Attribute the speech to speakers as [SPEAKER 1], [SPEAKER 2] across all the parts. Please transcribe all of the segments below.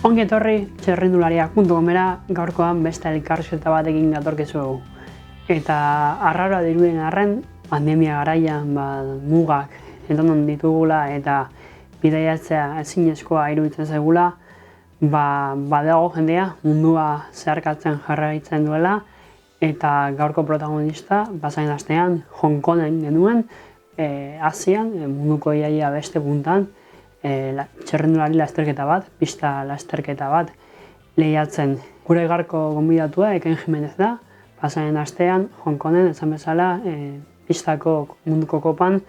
[SPEAKER 1] Ongi etorri txerrindulariak.comera gaurkoan beste elkarrizketa batekin gatorkizuegu. Eta arraroa dirudien arren, pandemia garaian mugak edonon ditugula eta bidaiatzea ezinezkoa iruditzen zaigula, badago jendea mundua zeharkatzen jarraitzen duela eta gaurko protagonista pasaden astean Hong Kongen genuen, Asian, munduko iaia beste puntan, txerrindulari lasterketa bat, pista lasterketa bat lehiatzen. Gure gaurko gonbidatua Eken Jimenez da, pasaden astean Hong Kongen esan bezala pistako munduko kopan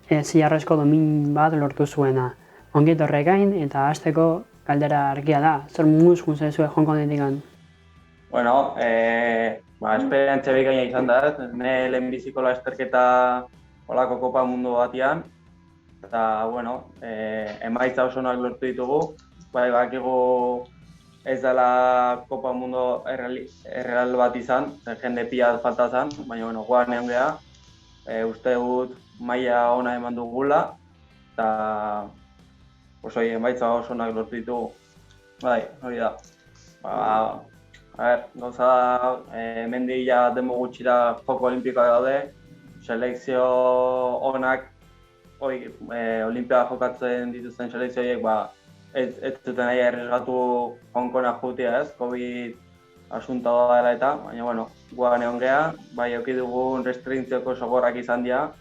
[SPEAKER 1] zilarrezko domin bat lortu zuena. Ongi etorri Eken, eta hasteko galdera argia da, zer munduz guntzezue Hong Kongetik?
[SPEAKER 2] Bueno, esperientzia bikaina izan da, ne lehenbiziko lasterketa olako kopa mundu batian. Eta, emaitza oso onak lortu ditugu. Bakigu ez dela kopa mundu erreal bat izan, jende pila falta zen, baina, guan egon geha. Uste dut maila ona eman dugula, eta emaitza oso onak lortu ditugu. Hori da. Gauza da, hemendik ja demo gutxira joko olimpikoak daude, selekzio onak Olimpia jokatzen dituzten selekzio horiek ez zuten nahi arriesgatu Hong Konga jutia ez, COVID asunta dela eta, baina guan egon geha, eduki dugun restrikzioko sogorrak izan dira,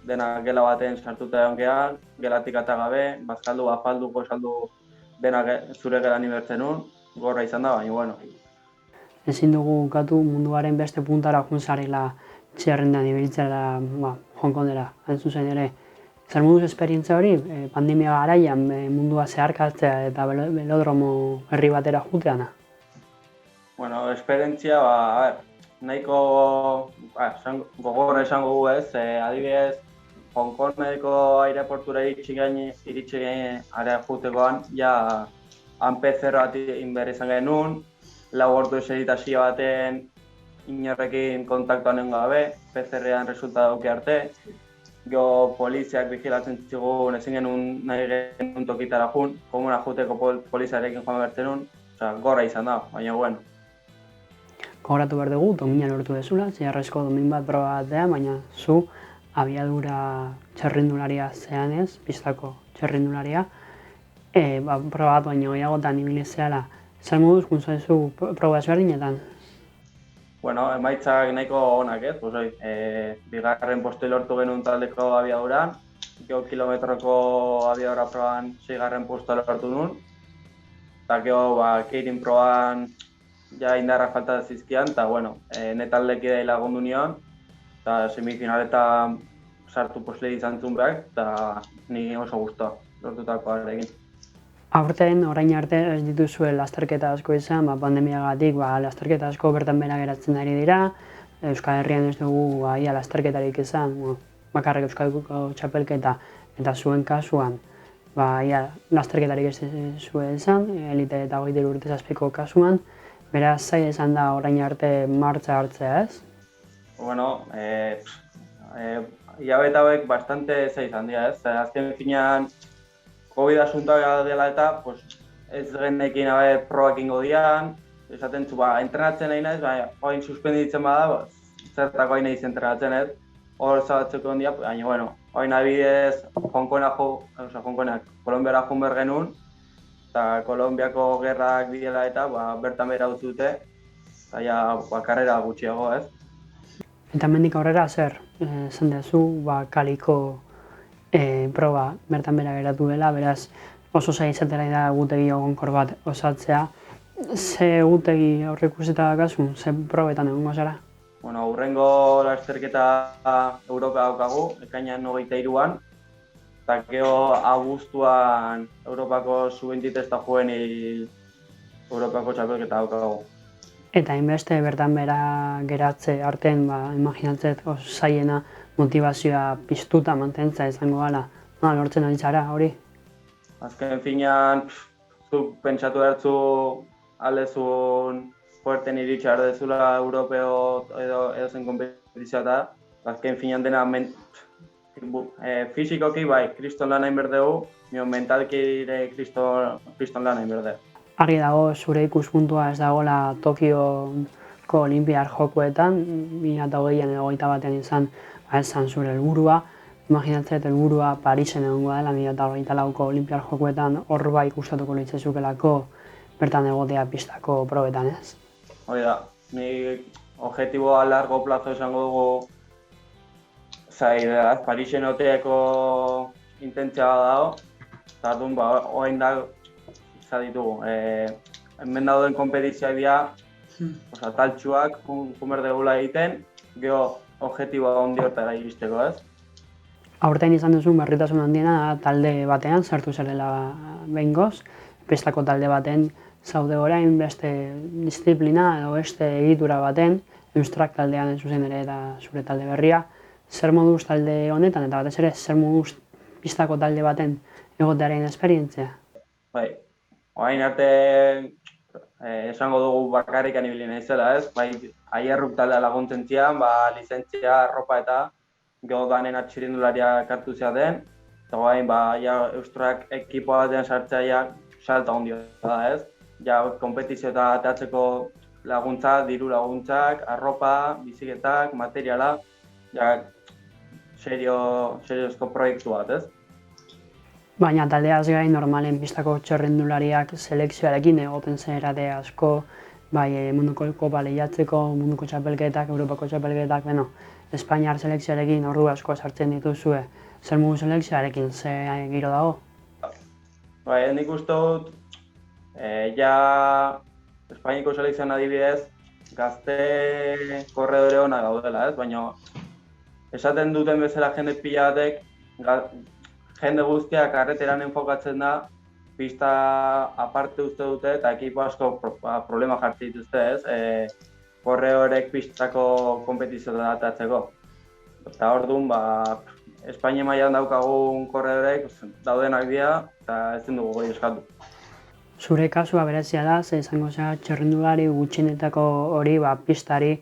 [SPEAKER 2] dena gela baten sartuta egon geha, gelatik ata gabe, bazkaldu, afalduko saldu dena zure gelan ibertzen nun, gorra izan da, baina
[SPEAKER 1] Ezin dugu ukatu munduaren beste puntara juntzarela txerrendan ibiltzera Hong Kongera, hain zuzen ere. Zer moduz esperientzia hori, pandemia garaian mundua zeharkatzea eta belodromo herri batera juteana?
[SPEAKER 2] Esperientzia, nahiko gogorra esango gu ez, adibidez, Hong Kongeko aireportura iritsi gaine area jutekoan, ja han PCR bat inber izan genuen, 4 ordu eseritazio baten inorrekin kontaktuan nengo gabe, PCR-an resulta dauki arte. Gero poliziak vigilatzen zigun ezin genuen nahi genuen tokitara jun, komuna juteko poliziarekin joan bertzen nun, gorra izan da, baina
[SPEAKER 1] Gogoratu behar dugu, domina lortu dezula, zilarrezko domin bat proba batean, baina zu abiadura txerrindularia zean ez, pistako txerrindularia, proba bat baino gehiagotan ibili zehala. Zer moduz guntzazu proba ezberdinetan?
[SPEAKER 2] Emaitzak nahiko onak ez, bigarren postu lortu genuen taldeko abiaduran, gero kilometroko abiadura proban 6. postua lortu nuen, eta gero keirin proban ja indarra falta zizkian, eta ne taldekidea lagundu nion, eta semifinaletan sartu posle izan zuen behar, eta ni oso guztua lortutakoarekin.
[SPEAKER 1] Aurten, orain arte ez dituzue lasterketa asko izan, pandemiagatik lasterketa asko bertan behera geratzen ari dira. Euskal Herrian ez dugu ia lasterketarik izan, bakarrik Euskadiko txapelketa eta zuen kasuan ia lasterketarik ez zuen izan, elite eta 23 urte zazpiko kasuan. Beraz, zaila izan da orain arte martxa hartzea ez?
[SPEAKER 2] Hilabete hauek bastante zaila izan dira ez, azken finean COVID asuntoa dela eta ez genekin probak ingo dian, esaten zu, entrenatzen nahi naiz, oin suspenditzen bada, zertako hain nahiz entrenatzen ez, hor zabatzeko ondia, baina, oin abidez Hong Kongeak Kolombiara joan behar genuen, eta Kolombiako gerrak direla eta bertan behar hau zute, eta karrera gutxiago ez.
[SPEAKER 1] Eta hemendik aurrera zer, esan dezu, kaliko proba bertan behera geratu dela, beraz oso zaila izatera da egutegi egonkor bat osatzea. Ze egutegi aurreikusita dakazu, ze probetan egongo zara?
[SPEAKER 2] Hurrengo lasterketa Europa daukagu, ekainan 23an, eta gero abuztuan Europako sub-23 eta juvenil Europako txapelketa daukagu.
[SPEAKER 1] Eta hainbeste bertan behera geratze artean, imaginatzet oso zailena motivazioa piztuta mantentzea izango gala. Lortzen ari zara, hori?
[SPEAKER 2] Azken finean, zuk pentsatu bertzu aldezun fuerten iritsi ardezula europeo edo zen kompetizioa da. Azken finean dena fisikoki kriston lan hain berdegu, mentalki ere kriston lan hain berdegu.
[SPEAKER 1] Argi dago zure ikuspuntua ez dagoela Tokioko Olinpiar Jokoetan, 2020an edo 2021an izan, ez zan zure helburua. Imaginatzen dut helburua Parisen egongo dela 2024ko Olinpiar Jokoetan, hor bai gustatuko litzaizukelako bertan egotea pistako probetan, ez?
[SPEAKER 2] Hori da, ni objektiboa largo plazo esango dugu Parisen oteako intentzia dago, eta orduan orain da ditugu. Hemen dauden konpetizioak dira, taltsuak, kumer degula egiten, gero objektiboa ondi hortara iristeko, ez?
[SPEAKER 1] Aurten izan duzun berritasun handiena da talde batean, sartu zarela behingoz, pistako talde baten zaude orain beste disiplina edo beste egitura baten, Eustrak taldean zuzen ere eta zure talde berria. Zer moduz talde honetan eta batez ere zer moduz pistako talde baten egotearen esperientzia?
[SPEAKER 2] Bai, orain arte esango dugu bakarrikan ibili naizela, ez? Bai, aierruk taldea laguntzen zian, lizentzia, arropa eta gero danen txirrindulariak hartu ziaten, eta orain Eustrak ekipo batean sartzea salta handia da, ez? Konpetizio eta atatzeko laguntza, diru laguntzak, arropa, biziketak, materiala, seriozko proiektu bat, ez?
[SPEAKER 1] Baina taldeaz gain normalen pistako txirrindulariak selekzioarekin egoten zerate asko, bai munduko kopa lehiatzeko, munduko txapelketak, Europako txapelketak, Espainiar selekzioarekin ordu asko sartzen dituzue. Zer modu selekzioarekin, ze giro dago?
[SPEAKER 2] Bai, nik uste dut, Espainiko selekzioan adibidez, gazte korredore ona gaudela, ez? Baina esaten duten bezala jende pila batek, jende guztiak karreteran enfokatzen da, pista aparte uste dute eta ekipo asko problema jartzen dituzte, ez? Korredorek pistako konpetizioa datatzeko. Eta orduan, Espainia mailan daukagun korredorek daudenak dira eta ezin dugu goi eskatu.
[SPEAKER 1] Zure kasua berezia da, ze izango zera txirrindulari gutxienetako hori pistari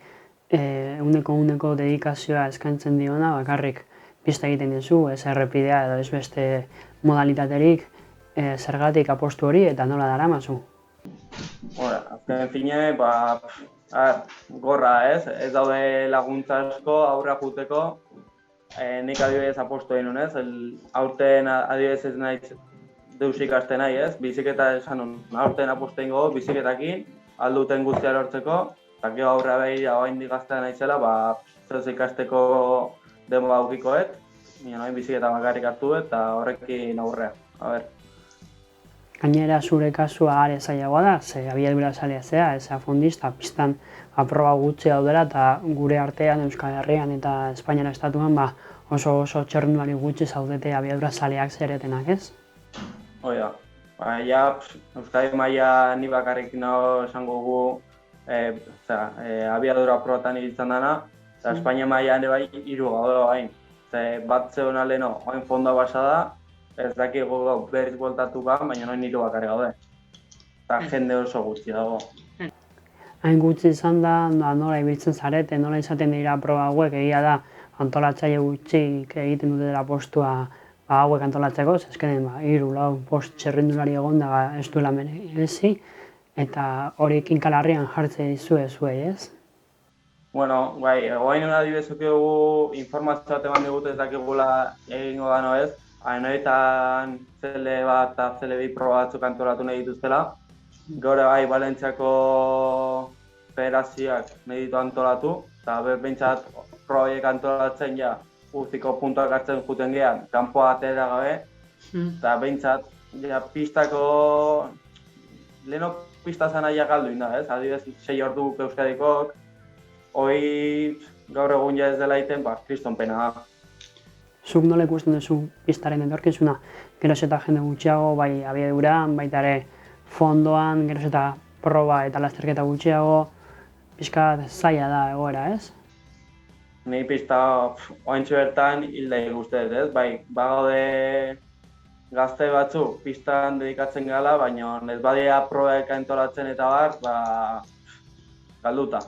[SPEAKER 1] uneko dedikazioa eskaintzen diona, bakarrik pista egiten dizu, ez errepidea edo ez beste modalitaterik, zergatik apostu hori eta nola daramazu?
[SPEAKER 2] Azken fine, gorra, ez? Ez daude laguntza asko aurra juteko, nik adibidez apostu egin honez, aurten adibidez ez naiz deus ikasten nahi, ez? Biziketa esan hon, aurten apostu egin gogo, biziketakin, alduten guztia lortzeko, eta gero aurra behira oraindik gaztea naizela, zeus ikasteko demo aukikoet, orain biziketa bakarrik hartu eta horrekin aurrea.
[SPEAKER 1] Gainera zure kasua are zailagoa da, ze abiadura zalea zea, ez fondista, pistan aproba gutxi daudela eta gure artean Euskal Herrian eta Espainiara estatuan oso txirrindulari gutxi zaudete abiadura zaleak zeretenak, ez?
[SPEAKER 2] Hoi da. Euskadi maila ni bakarrik nago esango gu abiadura probatan ibiltzen dana, eta Espainia mailan ere bai 3 gaudela bain. Bat zegoen leheno, oain fondoa basa da, ez dakigu berriz bueltatu baina noin 3 bakarrik gaude. Eta jende oso gutxi dago.
[SPEAKER 1] Hain gutxi izan da, nola ibiltzen zarete, nola izaten dira proba hauek, egia da antolatzaile gutxik egiten dutela postua hauek antolatzeko, zezkenen 3-4 post txirrindulari egon da ez duela merezi, eta hori kinkalarrian jartze dizue zuei, ez?
[SPEAKER 2] Bueno, egoain adibidez dugu informazio bat eman digute ez dakigula egingo dano ez, hainoetan CL bat eta CL2 proba batzuk antolatu nahi dituztela. Gaur Valentziako federazioak nahi ditu antolatu, eta behintzat proiek antolatzen guztiko puntuak hartzen juten gehan, kanpoa atera gabe, eta behintzat pistako leheno pista zanaia galduin da, ez? Adibidez 6 ordu Euskadikok, hoi gaur egun ez dela iten, kriston pena da.
[SPEAKER 1] Zuk nola ikusten duzu pistaren etorkizuna, geroz eta jende gutxiago, bai abiaduran, baita ere fondoan, geroz eta proba eta lasterketa gutxiago, pixkat zaila da egoera, ez?
[SPEAKER 2] Ni pista ointxe bertan hilda ikustez, ez? Bagaude gazte batzuk pistan dedikatzen gala, baina ez badia probaek antolatzen eta galduta.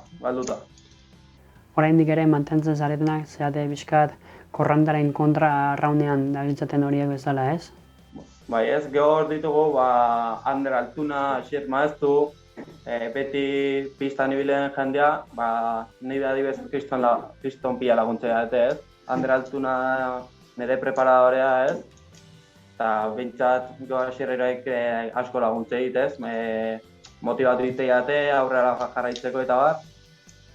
[SPEAKER 1] Oraindik ere mantentzen zaretenak zeate pixkat korrantaren kontra raunean dabiltzaten horiek bezala, ez?
[SPEAKER 2] Bai, ez gehor ditugu, Ander Altuna, Asier Maeztu, beti pistan ibilen jendea, nire adibez kriston pila laguntzea ez. Ander Altuna nire preparadorea ez, eta bintzat goa Asierreroek asko laguntze ez, motivatu diteiate, aurrera jarraitzeko eta bat.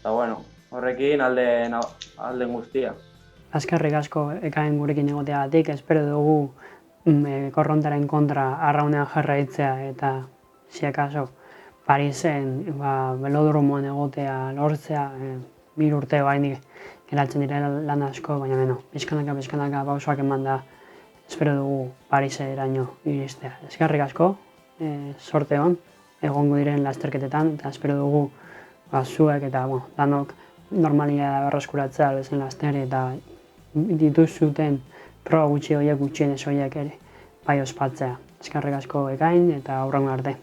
[SPEAKER 2] Eta bueno, horrekin alden guztia.
[SPEAKER 1] Azkarrik asko ekain gurekin egoteagatik, espero dugu korrontaren kontra arraunean jarraitzea eta si akaso Parisen belodromoan egotea lortzea 3 urte bainik geratzen dira lan asko, baina pixkanaka pausoak eman da espero dugu Pariseraino iristea. Eskerrik asko, sorte hon, egongo diren lasterketetan eta espero dugu zuek eta danok normalia berreskuratzea bezen laster eta dituzuten proba gutxi horiek gutxienez horiek ere bai ospatzea. Eskerrik asko ekain eta hurrengo arte.